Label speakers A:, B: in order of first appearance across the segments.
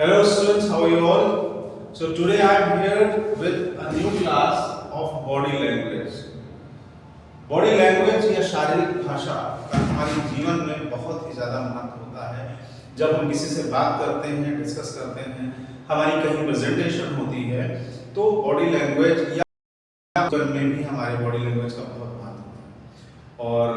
A: Hello students, how are you all? So today I am here with a new class of body language. Body language या शारीरिक भाषा का हमारे जीवन में बहुत ही ज़्यादा महत्व होता है। जब हम किसी से बात करते हैं, डिस्कस करते हैं, हमारी कहीं प्रेजेंटेशन होती है, तो बॉडी लैंग्वेज या में भी हमारे बॉडी लैंग्वेज का बहुत महत्व होता है। और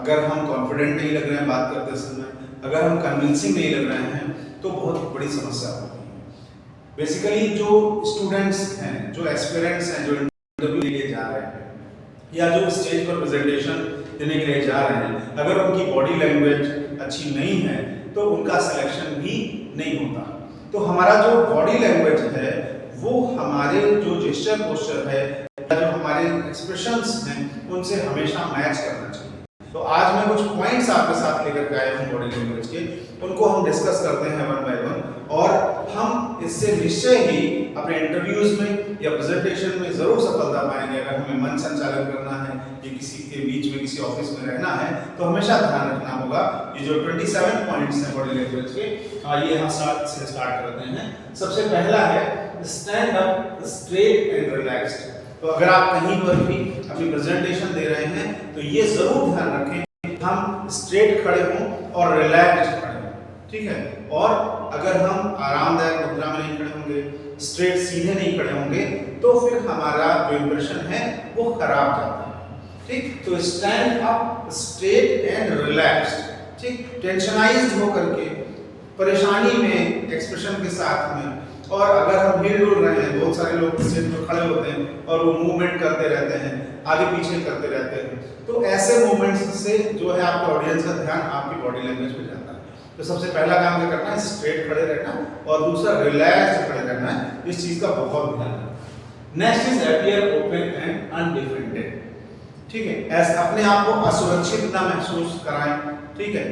A: अगर हम कॉन्फिडेंट नहीं लग रहे हैं बात करते समय, अगर हम कन्विंसिंग नहीं लग रहे हैं, तो बहुत बड़ी समस्या होती है। बेसिकली जो स्टूडेंट्स हैं, जो एस्पिरेंट्स हैं, जो इंटरव्यू के लिए जा रहे हैं या जो स्टेज पर प्रेजेंटेशन देने के लिए जा रहे हैं, अगर उनकी बॉडी लैंग्वेज अच्छी नहीं है तो उनका सिलेक्शन भी नहीं होता। तो हमारा जो बॉडी लैंग्वेज है वो हमारे जो जेस्चर पोस्चर है या जो हमारे एक्सप्रेशंस हैं उनसे हमेशा मैच करना चाहिए। तो आज मैं कुछ पॉइंट्स आपके साथ लेकर के आया हूँ बॉडी लैंग्वेज के, उनको हम डिस्कस करते हैं वन बाय वन, और हम इससे निश्चय ही अपने इंटरव्यूज में या प्रेजेंटेशन में जरूर सफलता पाएंगे। अगर हमें मन संचालन करना है या किसी के बीच में किसी ऑफिस में रहना है तो हमेशा ध्यान रखना होगा। ये जो 27 पॉइंट्स हैं बॉडी लैंग्वेज के, आइए हम स्टार्ट करते हैं। सबसे पहला है stand up straight and relaxed. तो अगर आप कहीं पर भी अपनी प्रेजेंटेशन दे रहे हैं तो ये जरूर ध्यान रखें कि हम स्ट्रेट खड़े हों और रिलैक्स्ड खड़े हों, ठीक है। और अगर हम आरामदायक मुद्रा में नहीं खड़े होंगे, स्ट्रेट सीधे नहीं खड़े होंगे, तो फिर हमारा जो इंप्रेशन है वो खराब जाता है, ठीक। तो stand up straight and relaxed, ठीक। टेंशनाइज्ड होकर के, परेशानी में, एक्सप्रेशन के साथ में। और अगर हम हिल डुल रहे हैं, बहुत सारे लोग स्टेज पर खड़े होते हैं और वो मूवमेंट करते रहते हैं, आगे पीछे करते रहते हैं, तो ऐसे मूवमेंट्स से जो है आपके ऑडियंस का ध्यान आपकी बॉडी लैंग्वेज पे जाता है। तो सबसे पहला काम क्या करना है, स्ट्रेट खड़े रहना, और दूसरा रिलैक्स्ड खड़े रहना है। इस चीज का बहुत ध्यान रखना। Next is appear open and undefended, ठीक है। ऐसे अपने आप को असुरक्षित ना महसूस कराएं, ठीक है।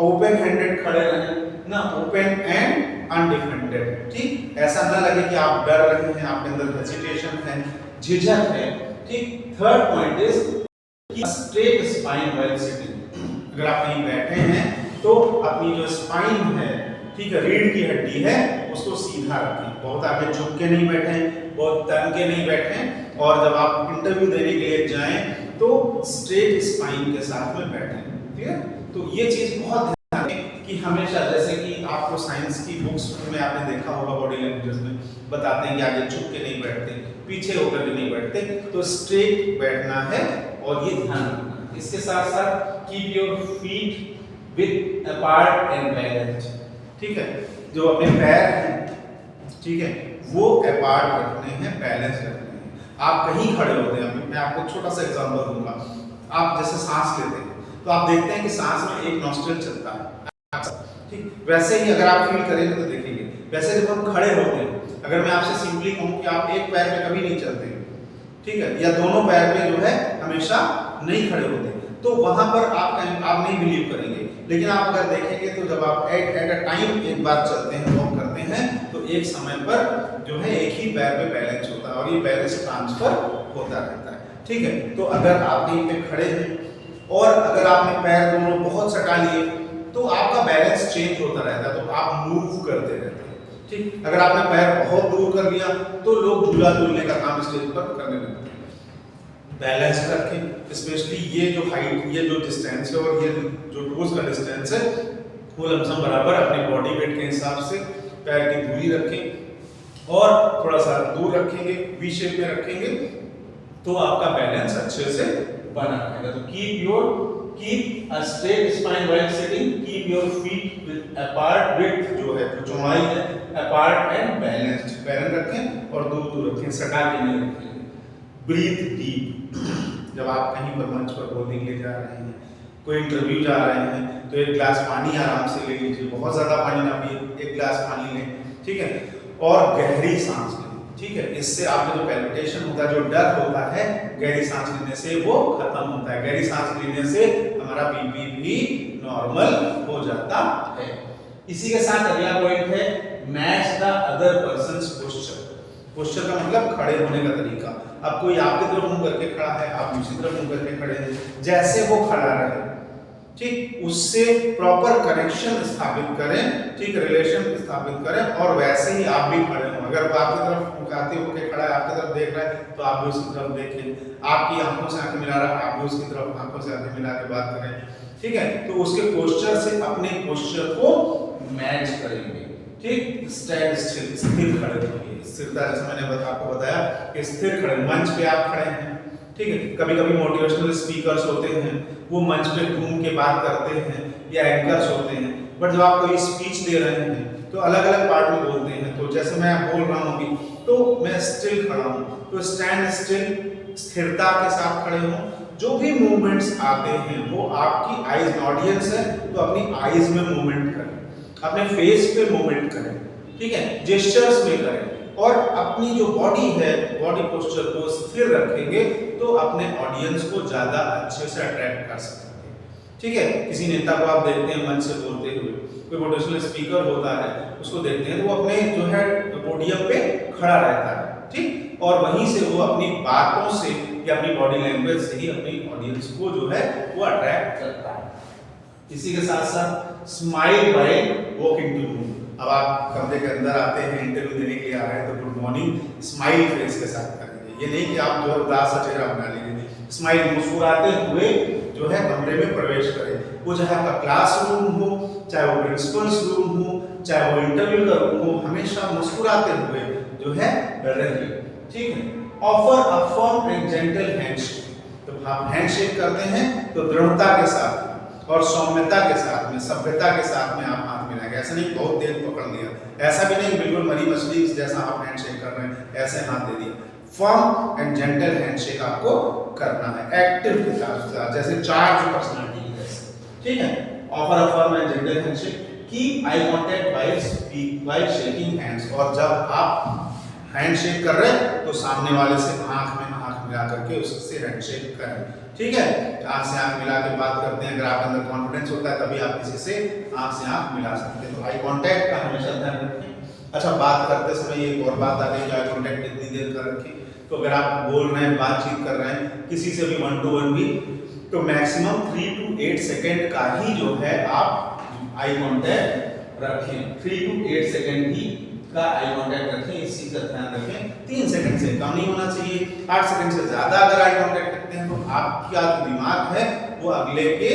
A: ओपन हैंडेड खड़े रहें ना, ओपन एंड अनडिफेंडेड, ठीक। ऐसा ना लगे कि आप डर रहे हैं, आपके अंदर हेजिटेशन है, झिझक है, ठीक। Third point is straight spine while sitting. अगर आप कहीं बैठे हैं तो अपनी जो स्पाइन है, ठीक है, रीढ़ की हड्डी है, उसको सीधा रखें। बहुत आगे झुक के नहीं बैठें, बहुत तन के नहीं बैठें, और जब आप इंटरव्यू देने के लिए जाएं तो स्ट्रेट स्पाइन के साथ में बैठें, ठीक है। तो ये चीज बहुत ध्यान रखें कि हमेशा, जैसे कि आपको साइंस की बुक्स में आपने देखा होगा बॉडी लैंग्वेज में बताते हैं कि आगे झुक के नहीं बैठते, पीछे होकर के नहीं बैठते, तो स्ट्रेट बैठना है और ये ध्यान रखना। इसके साथ साथ keep your feet with apart and balanced, ठीक है। जो अपने पैर हैं, ठीक है, वो अपार्ट रखने हैं, बैलेंस रखने हैं। आप कहीं खड़े होते हैं, मैं आपको छोटा सा एग्जांपल दूंगा। आप जैसे सांस लेते हैं तो आप देखते हैं कि सांस में एक नॉस्ट्रिल चलता है, ठीक। वैसे ही अगर आप फील करेंगे तो देखेंगे। वैसे जब हम खड़े होते हैं, अगर मैं आपसे सिंपली कहूं कि आप एक पैर पे कभी नहीं चलते, ठीक है, या दोनों पैर पे जो है हमेशा नहीं खड़े होते, तो वहां पर आप नहीं बिलीव करेंगे। लेकिन आप अगर देखेंगे तो जब आप एट अ टाइम एक बार चलते हैं, वॉक करते हैं, तो एक समय पर जो है एक ही पैर पे बैलेंस होता है और ये बैलेंस ट्रांसफर होता रहता है, ठीक है। तो अगर आप कहीं पे खड़े हैं और अगर आपने पैर दोनों बहुत सटा लिए तो आपका बैलेंस चेंज होता रहता है, तो आप मूव करते रहते हैं, ठीक। अगर आपने पैर बहुत दूर कर लिया तो लोग झूला झूलने का काम स्टेज पर करने लगते हैं। बैलेंस रखें, स्पेशली ये जो हाइट, ये जो डिस्टेंस है और ये जो टोज का डिस्टेंस है वो लमसम बराबर अपनी बॉडी वेट के हिसाब से पैर की दूरी रखें, और थोड़ा सा दूर रखेंगे, वी शेप में रखेंगे, तो आपका बैलेंस अच्छे से बना रहेगा। तो keep a straight spine while sitting, keep your feet with apart, width जो है जो चौड़ाई है, अपार्ट एंड बैलेंस्ड, बैलेंस रखें और दूर दूर रखें, सटा के नहीं रखें। Breathe deep. जब आप कहीं पर मंच पर बोलने के लिए जा रहे हैं, कोई इंटरव्यू जा रहे हैं, तो एक गिलास पानी आराम से ले लीजिए, बहुत ज्यादा पानी ना पिए, एक गिलास पानी लें, ठीक है, और गहरी सांस लें, ठीक है। इससे आपका जो पैल्पिटेशन होता है, जो डर होता है, गहरी सांस लेने से वो खत्म होता है। गहरी सांस लेने से हमारा बीपी भी नॉर्मल हो जाता है। इसी के साथ अगला पॉइंट है match the other persons posture. Posture का मतलब खड़े होने का तरीका। अब कोई आपकी तरफ मुंह करके खड़ा है, आप दूसरी तरफ मुंह करके खड़े हैं, जैसे वो खड़ा रहे, ठीक, उससे प्रॉपर कनेक्शन स्थापित करें, ठीक, रिलेशन स्थापित करें, और वैसे ही आप भी खड़े हों। अगर वो आपकी तरफ मुखातिब होकर खड़ा है, आपकी तरफ देख रहा है, तो आप भी उसकी तरफ देखें। आपकी आंखों से आंखें मिला रहा है, आप भी उसकी तरफ आंखों से आंखें मिला के बात करें, ठीक है। तो उसके पोस्चर से अपने पोस्चर को मैच करेंगे, ठीक। स्टैंड स्टिल, स्थिर खड़े होइए। स्थिरता, जैसे मैंने आपको बताया कि स्थिर खड़े, मंच पे आप खड़े हैं, ठीक है। कभी कभी मोटिवेशनल स्पीकर्स होते हैं, वो मंच पे घूम के बात करते हैं, या एंकर्स होते हैं, बट जब आप कोई स्पीच दे रहे हैं तो अलग अलग पार्ट में बोलते हैं। तो जैसे मैं बोल रहा हूँ अभी, तो मैं स्टिल खड़ा हूँ, तो स्टैंड स्टिल, स्थिरता के साथ खड़े हों। जो भी मूवमेंट्स आते हैं वो आपकी आईज, ऑडियंस है तो अपनी आईज में मूवमेंट करें, अपने फेस पे मूवमेंट करें, ठीक है, जेस्चर्स में करें, और अपनी जो बॉडी है, बॉडी पोस्चर को स्थिर रखेंगे तो अपने ऑडियंस को ज्यादा अच्छे से अट्रैक्ट कर सकते हैं, ठीक है। किसी नेता को आप देखते हैं मंच से बोलते हुए, कोई मोटिवेशनल स्पीकर होता है, उसको देखते हैं तो वो अपने जो है पोडियम पे खड़ा रहता है, ठीक, और वहीं से वो अपनी बातों से या अपनी बॉडी लैंग्वेज से ही अपनी ऑडियंस को जो है वो अट्रैक्ट करता है। इसी के साथ साथ smile while walking to room. अब आप कमरे के अंदर आते हैं, इंटरव्यू देने के लिए आ रहे हैं, तो गुड मॉर्निंग स्माइल फेस के साथ करेंगे। ये नहीं कि आप जो उदास सा चेहरा बना लीजिए, स्माइल, मुस्कुराते हुए जो है कमरे में प्रवेश करें। वो चाहे आपका क्लासरूम हो, चाहे वो प्रिंसिपल्स रूम हो, चाहे वो इंटरव्यू का रूम हो, हमेशा मुस्कुराते हुए जो है रहिए, ठीक है। Offer a firm and gentle handshake. तो आप हैंडशेक करते हैं तो दृढ़ता के साथ और सौम्यता के साथ में, सभ्यता के साथ में आप हाथ मिलाएंगे। ऐसा नहीं बहुत देर पकड़ लिया, ऐसा भी नहीं बिल्कुल मरी मछली जैसा आप हैंडशेक कर रहे हैं ऐसे हाथ दे दिए। फर्म एंड जेंटल हैंडशेक आपको करना है, एक्टिव के साथ, जैसे चार्ज पर्सनालिटी की जैसे, ठीक है। Offer a firm and gentle handshake, keep I contact while shaking hands. और जब आप हैंडशेक कर रहे हैं तो सामने वाले से आंख में आंख मिला करके उससे हैंडशेक करें, ठीक है। आंख से आंख मिला के बात करते हैं, अगर आपके अंदर कॉन्फिडेंस होता है तभी आप किसी से आंख से आंख मिला सकते हैं। तो आई कांटेक्ट का हमेशा ध्यान रखें। अच्छा, बात करते समय एक और बात आ गई कि आई कांटेक्ट कितनी देर का रखें। तो अगर आप बोल रहे हैं, बातचीत कर रहे हैं किसी से भी 1 to 1 भी, तो मैक्सिमम 3 to 8 सेकेंड का ही जो है आप आई कांटेक्ट रखें। 3 to 8 सेकेंड ही का आई कांटेक्ट रखें, इस चीज का ध्यान रखें। 3 सेकंड से कम नहीं होना चाहिए। 8 सेकंड से ज्यादा अगर आई कांटेक्ट करते हैं तो आपका जो दिमाग है वो अगले के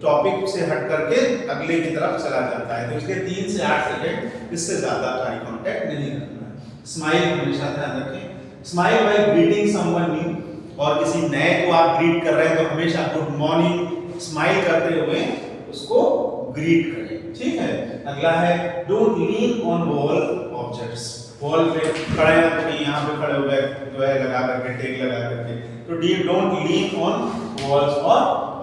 A: टॉपिक से हट करके अगले की तरफ चला जाता है। तो इसलिए 3 से 8 सेकंड, इससे ज्यादा आई कांटेक्ट नहीं करना है। स्माइल हमेशा ध्यान रखें। Smile while greeting someone new, और किसी नए को आप ग्रीट कर रहे हैं तो हमेशा गुड मॉर्निंग स्माइल करते हुए उसको ग्रीट करें, ठीक है। अगला है don't lean on wall objects. Wall पे खड़े हैं तो यहाँ पे खड़े हो गए जो है लगा करके, टेक लगा करके, तो डोंट लीन ऑन वॉल्स और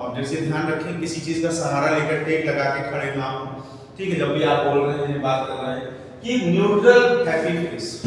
A: ऑब्जेक्ट्स। ये ध्यान रखें, किसी चीज का सहारा लेकर टेक लगा के खड़े ना हो, ठीक है। जब भी आप बोल रहे हैं, बात कर रहे हैं, कि न्यूट्रल हैप्पी फेस,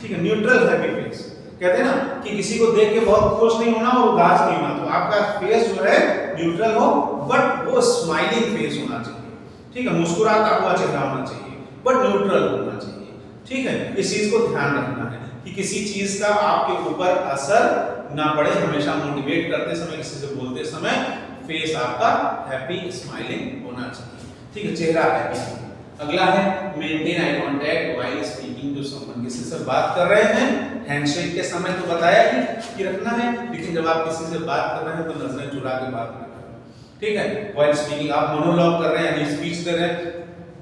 A: ठीक है। न्यूट्रल हैप्पी फेस कहते हैं ना कि किसी को देख के बहुत खुश नहीं होना और उदास नहीं होना। तो आपका फेस जो है न्यूट्रल हो, बट वो स्माइलिंग फेस होना चाहिए, ठीक है। मुस्कुराता हुआ चेहरा होना चाहिए, बट न्यूट्रल होना चाहिए, ठीक है। इस चीज को ध्यान रखना है कि किसी चीज का आपके ऊपर असर ना पड़े। हमेशा मोटिवेट करते समय, किसी से बोलते समय फेस आपका हैप्पी स्माइलिंग होना चाहिए, ठीक है, चेहरा हैप्पी। अगला है maintain eye contact while speaking to someone. किसी से बात कर रहे हैं, हैंडशेक के समय तो बताया ही कि रखना है, लेकिन जब आप किसी से बात कर रहे हैं तो नजरें चुरा के बात ना करें, ठीक है। व्हाइल स्पीकिंग, आप मोनोलॉग कर रहे हैं यानी स्पीच दे रहे हैं,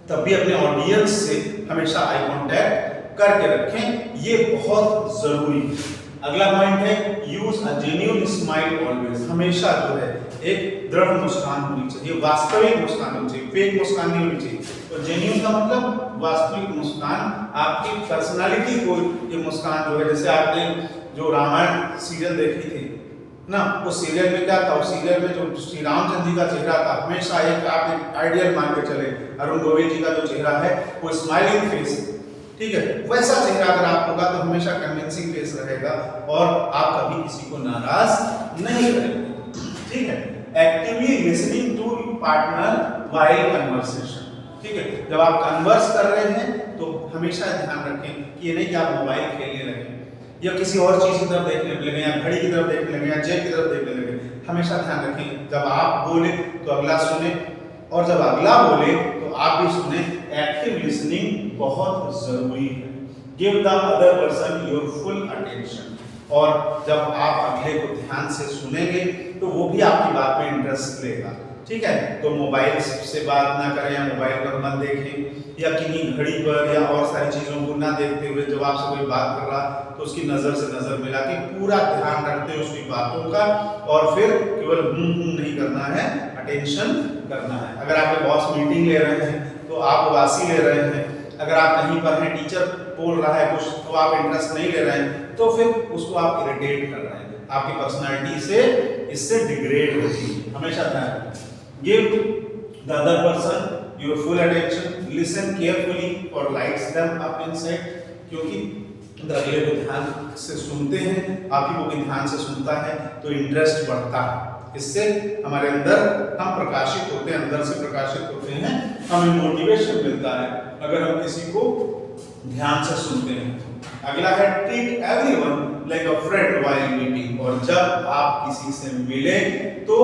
A: तब भी अपने ऑडियंस से हमेशा आई कांटेक्ट करके रखें, ये बहुत जरूरी है। अगला पॉइंट है use a genuine smile always. हमेशा जो है एक दृढ़ मुस्कान होनी चाहिए, वास्तविक मुस्कान होनी चाहिए, फेक मुस्कान नहीं होनी चाहिए। तो जेन्युइन का मतलब वास्तविक मुस्कान, आपकी पर्सनालिटी को ये मुस्कान जो है, जैसे आपने जो रामायण सीरियल देखी थी ना, उस सीरियल में क्या था, उस सीरियल में जो श्री रामचंद्र जी का चेहरा था, हमेशा एक आप आइडियल मान के चले, अरुण गोविल जी का जो चेहरा है वो स्माइलिंग फेस, ठीक है। वैसा चेहरा अगर आप होगा तो हमेशा कन्विंसिंग फेस रहेगा और आप कभी किसी को नाराज नहीं करेंगे, ठीक है। Actively listening to partner while conversation, ठीक है। जब आप कन्वर्स कर रहे हैं तो हमेशा ध्यान रखें कि ये नहीं कि आप मोबाइल खेलने लगे या किसी और चीज की तरफ देखने लगे या घड़ी की तरफ देखने लगे या जेब की तरफ देखने लगे। हमेशा ध्यान रखें, जब आप बोले तो अगला सुने और जब अगला बोले तो आप भी सुने। एक्टिव लिसनिंग बहुत जरूरी है। Give the other person your full attention. और जब आप अगले को ध्यान से सुनेंगे तो वो भी आपकी बात में इंटरेस्ट लेगा, ठीक है। तो मोबाइल से बात ना करें या मोबाइल पर मत देखें या किन्हीं घड़ी पर या और सारी चीज़ों को ना देखते हुए जब आपसे कोई बात कर रहा तो उसकी नज़र से नज़र मिला के पूरा ध्यान रखते हैं उसकी बातों का, और फिर केवल नहीं करना है, अटेंशन करना है। अगर आपके बॉस मीटिंग ले रहे हैं तो आप उदासी ले रहे हैं, अगर आप कहीं पर हैं टीचर बोल रहा है कुछ तो आप इंटरेस्ट नहीं ले रहे हैं, तो फिर उसको आप इरिटेट कर रहे हैं, आपकी पर्सनालिटी से इससे डिग्रेड होती है। हमेशा ध्यान रखें। Give the other person your full attention, listen carefully और लाइट्स देम अप इनसाइड, क्योंकि अगले को ध्यान से सुनते हैं, आप ही को भी ध्यान से सुनता है तो इंटरेस्ट बढ़ता है। इससे हमारे अंदर हम प्रकाशित होते हैं, अंदर से प्रकाशित होते हैं, हमें मोटिवेशन मिलता है अगर हम किसी को ध्यान से सुनते हैं। अगला है ट्रीट एवरीवन लाइक अ फ्रेंड व्हाइल मीटिंग, और जब आप किसी से मिले तो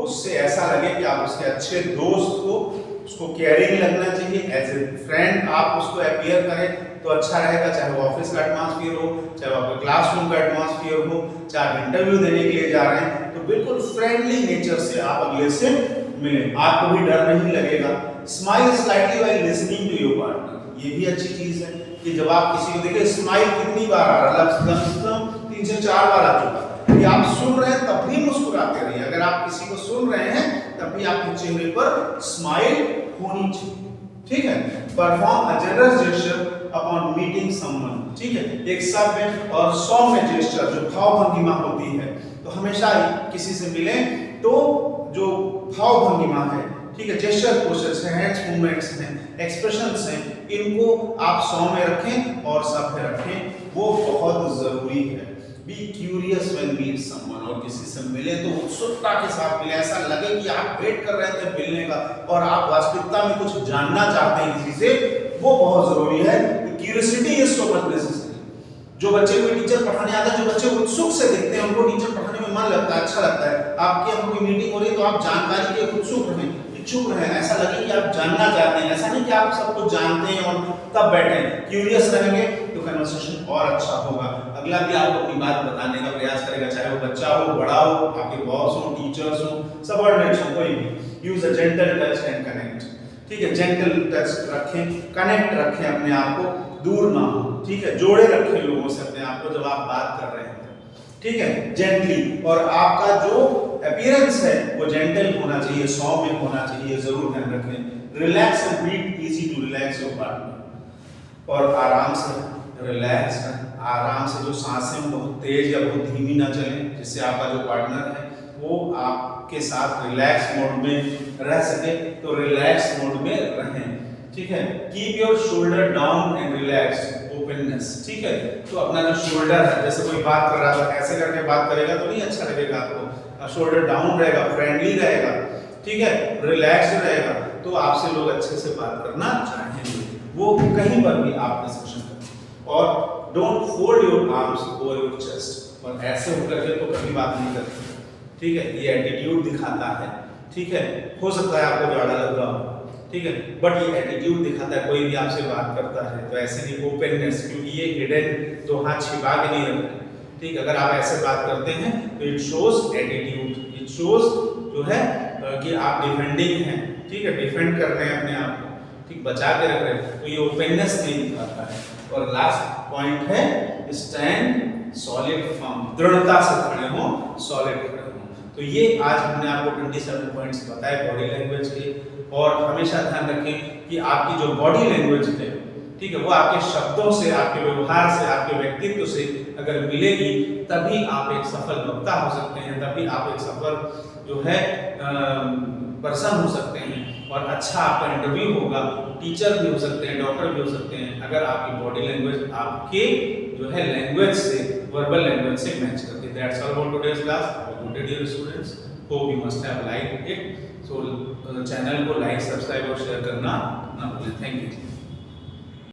A: उससे ऐसा लगे कि आप उसके अच्छे दोस्त हो, उसको केयरिंग लगना चाहिए। एज ए फ्रेंड आप उसको अपीयर करें तो अच्छा रहेगा, चाहे वो ऑफिस का एटमॉस्फेयर हो, चाहे आपके क्लासरूम का एटमॉस्फेयर हो, चाहे आप इंटरव्यू देने के लिए जा रहे हैं, तो बिल्कुल फ्रेंडली नेचर से आप अगले से मिलें, आपको भी डर नहीं लगेगा। Smile slightly while listening to your partner, ये भी अच्छी चीज है कि जब आप किसी को देखें, स्माइल कितनी बार आ रहा है, कम से कम 3 से 4 बार आ चुका है कि आप सुन रहे हैं तब भी मुस्कुराते रहिए। अगर आप किसी को सुन रहे हैं तब भी आपके चेहरे पर स्माइल होनी चाहिए, ठीक है। Perform a generous gesture upon meeting someone, ठीक है। एक सभ्य और सौम्य जेस्चर जो भाव भंगिमा होती है, तो हमेशा किसी से मिले तो जो भाव भंगिमा है, ठीक है, जेस्चर पोस्चर्स हैं, हैंड्स मूवमेंट्स हैं, एक्सप्रेशंस हैं, इनको आप सौम्य रखें और सभ्य रखें, वो बहुत जरूरी है। Be curious when meet someone, और किसी से मिले तो उत्सुकता के साथ मिले, ऐसा लगे कि आप वेट कर रहे थे मिलने का और आप वास्तविकता में कुछ जानना चाहते हैं किसी से, वो बहुत जरूरी है। Curiosity is so much necessary. जो बच्चे को टीचर पढ़ाने आता है, जो बच्चे उत्सुक से देखते हैं, उनको टीचर पढ़ाने में मन लगता है, अच्छा लगता है। आपके यहाँ कोई मीटिंग हो रही है तो आप जानकारी के उत्सुक रहें, इच्छुक रहें, ऐसा लगे कि आप जानना चाहते हैं, ऐसा नहीं कि आप सब कुछ जानते हैं और तब बैठे। क्यूरियस रहेंगे तो कन्वर्सेशन और अच्छा होगा, अगला भी आपको अपनी बात बताने का प्रयास करेगा, चाहे वो बच्चा हो, बड़ा हो, आपके बॉस हो, टीचर्स हो, सबऑर्डिनेट्स हो, कोई भी। Use a gentle touch and connect, ठीक है। जेंटल टच रखें, कनेक्ट रखें अपने आप को, दूर ना हो, ठीक है। जोड़े रखें लोगों से अपने आप को जब आप बात कर रहे हैं, ठीक है, जेंटली। और आपका जो अपीयरेंस है वो जेंटल होना चाहिए, सौम्य होना चाहिए, जरूर ध्यान रखें। Relax and breathe easy to relax your partner, और आराम से रिलैक्स, आराम से, जो सांसें बहुत तेज या बहुत धीमी ना चलें, जिससे आपका जो पार्टनर है वो आपके साथ रिलैक्स मोड में रह सके, तो रिलैक्स मोड में रहें, ठीक है। Keep your shoulder down and relax, openness, ठीक है। तो अपना जो शोल्डर है, जैसे कोई बात कर रहा है ऐसे करके बात करेगा तो नहीं अच्छा लगेगा आपको, शोल्डर डाउन रहेगा, फ्रेंडली रहेगा, ठीक है, रिलैक्स रहेगा, तो आपसे लोग अच्छे से बात करना चाहेंगे, वो कहीं पर भी आप डिस्कशन करें। और don't fold your arms over your chest, और ऐसे होकर के तो कभी बात नहीं करते, ठीक है। ये एटीट्यूड दिखाता है, ठीक है। हो सकता है आपको ज्यादा लग रहा हो, ठीक है, बट ये एटीट्यूड दिखाता है। कोई भी आपसे बात करता है तो ऐसे नहीं, ओपननेस, क्योंकि ये हिडन तो हाथ छिपा के नहीं रखते, ठीक। अगर आप ऐसे बात करते हैं तो it shows attitude, it shows जो है कि आप डिफेंडिंग हैं, ठीक है, डिफेंड कर रहे हैं अपने आप को, ठीक, बचा के रख रहे हैं, तो ये ओपननेस नहीं दिखाता है। और लास्ट पॉइंट है स्टैंड सॉलिड फर्म, दृढ़ता से खड़े हो, सॉलिड खड़े हो। तो ये आज हमने आपको 27 पॉइंट्स बताए बॉडी लैंग्वेज के, और हमेशा ध्यान रखें कि आपकी जो बॉडी लैंग्वेज है, ठीक है, वो आपके शब्दों से, आपके व्यवहार से, आपके व्यक्तित्व से अगर मिलेगी तभी आप एक सफल वक्ता हो सकते हैं, तभी आप एक सफल जो है पर्सन हो सकते हैं, और अच्छा आपका इंटरव्यू होगा, टीचर भी हो सकते हैं, डॉक्टर भी हो सकते हैं, अगर आपकी बॉडी लैंग्वेज आपके जो है लैंग्वेज से, वर्बल लैंग्वेज से मैच करती है। That's all about today's class. Have a good day dear students, hope you must have liked it. So channel को लाइक, सब्सक्राइब और शेयर करना ना भूलें। Thank you.